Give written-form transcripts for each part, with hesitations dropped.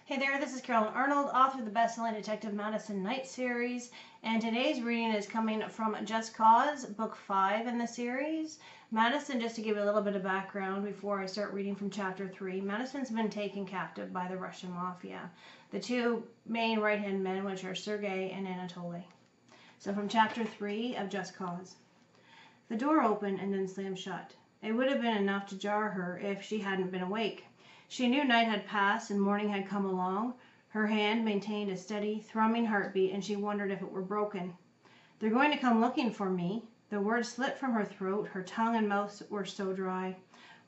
Hey there, this is Carolyn Arnold, author of the best-selling Detective Madison Knight series, and today's reading is coming from Just Cause, Book 5 in the series. Madison, just to give you a little bit of background before I start reading from Chapter 3, Madison's been taken captive by the Russian Mafia, the two main right-hand men, which are Sergei and Anatoly. So from Chapter 3 of Just Cause. The door opened and then slammed shut. It would have been enough to jar her if she hadn't been awake. She knew night had passed and morning had come along. Her hand maintained a steady, thrumming heartbeat, and she wondered if it were broken. "They're going to come looking for me." The words slipped from her throat. Her tongue and mouth were so dry.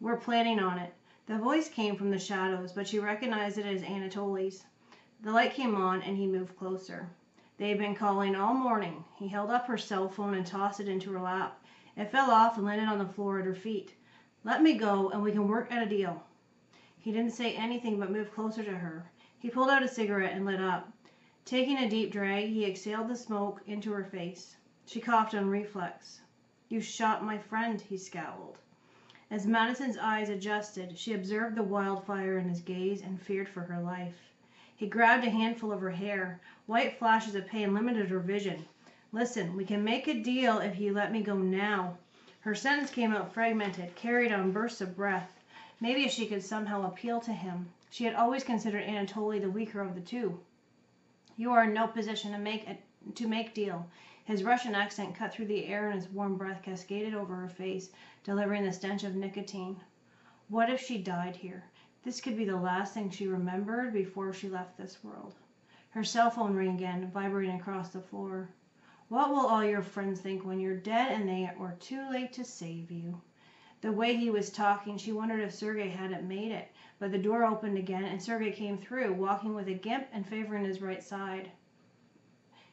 "We're planning on it." The voice came from the shadows, but she recognized it as Anatoly's. The light came on, and he moved closer. They had been calling all morning. He held up her cell phone and tossed it into her lap. It fell off and landed on the floor at her feet. "Let me go, and we can work out a deal." He didn't say anything but moved closer to her. He pulled out a cigarette and lit up. Taking a deep drag, he exhaled the smoke into her face. She coughed on reflex. "You shot my friend," he scowled. As Madison's eyes adjusted, she observed the wildfire in his gaze and feared for her life. He grabbed a handful of her hair. White flashes of pain limited her vision. "Listen, we can make a deal if you let me go now." Her sentence came out fragmented, carried on bursts of breath. Maybe if she could somehow appeal to him. She had always considered Anatoly the weaker of the two. "You are in no position to make deal." His Russian accent cut through the air and his warm breath cascaded over her face, delivering the stench of nicotine. What if she died here? This could be the last thing she remembered before she left this world. Her cell phone rang again, vibrating across the floor. "What will all your friends think when you're dead and they were too late to save you?" The way he was talking, she wondered if Sergei hadn't made it, but the door opened again and Sergei came through, walking with a gimp and favoring his right side.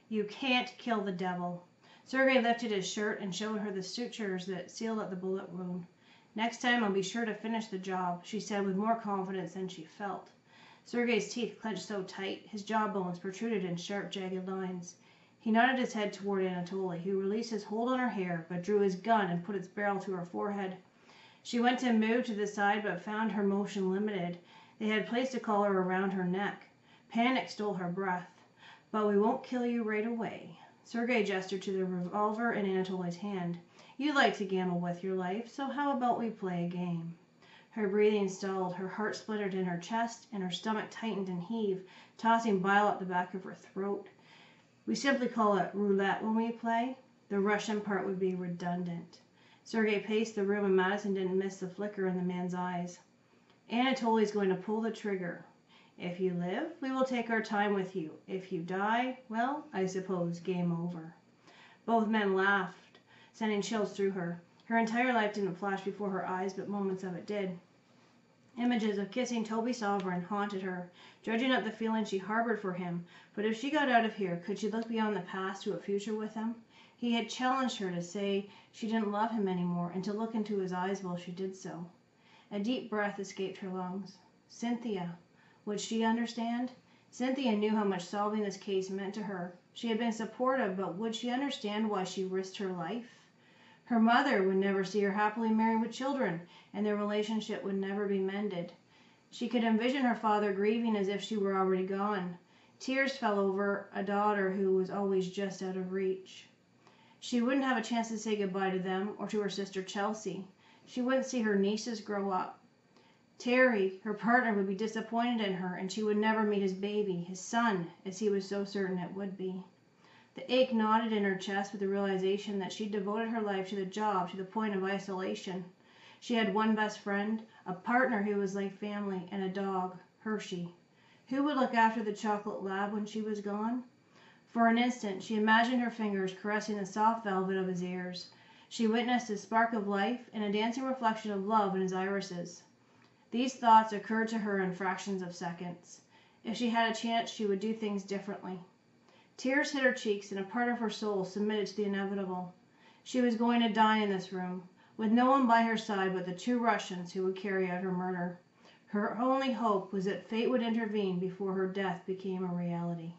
"You can't kill the devil." Sergei lifted his shirt and showed her the sutures that sealed up the bullet wound. "Next time I'll be sure to finish the job," she said with more confidence than she felt. Sergei's teeth clenched so tight, his jawbones protruded in sharp, jagged lines. He nodded his head toward Anatoly, who released his hold on her hair, but drew his gun and put its barrel to her forehead. She went to move to the side, but found her motion limited. They had placed a collar around her neck. Panic stole her breath. "But we won't kill you right away." Sergei gestured to the revolver in Anatoly's hand. "You like to gamble with your life, so how about we play a game?" Her breathing stalled, her heart splintered in her chest, and her stomach tightened and heaved, tossing bile up the back of her throat. "We simply call it roulette when we play." The Russian part would be redundant. Sergei paced the room, and Madison didn't miss the flicker in the man's eyes. "Anatoly's going to pull the trigger. If you live, we will take our time with you. If you die, well, I suppose game over." Both men laughed, sending chills through her. Her entire life didn't flash before her eyes, but moments of it did. Images of kissing Toby Sovereign haunted her, dredging up the feeling she harbored for him. But if she got out of here, could she look beyond the past to a future with him? He had challenged her to say she didn't love him anymore and to look into his eyes while she did so. A deep breath escaped her lungs. Cynthia. Would she understand? Cynthia knew how much solving this case meant to her. She had been supportive, but would she understand why she risked her life? Her mother would never see her happily married with children, and their relationship would never be mended. She could envision her father grieving as if she were already gone. Tears fell over a daughter who was always just out of reach. She wouldn't have a chance to say goodbye to them or to her sister Chelsea. She wouldn't see her nieces grow up. Terry, her partner, would be disappointed in her, and she would never meet his baby, his son, as he was so certain it would be. The ache knotted in her chest with the realization that she'd devoted her life to the job to the point of isolation. She had one best friend, a partner who was like family, and a dog, Hershey. Who would look after the chocolate lab when she was gone? For an instant, she imagined her fingers caressing the soft velvet of his ears. She witnessed a spark of life and a dancing reflection of love in his irises. These thoughts occurred to her in fractions of seconds. If she had a chance, she would do things differently. Tears hit her cheeks, and a part of her soul submitted to the inevitable. She was going to die in this room, with no one by her side but the two Russians who would carry out her murder. Her only hope was that fate would intervene before her death became a reality.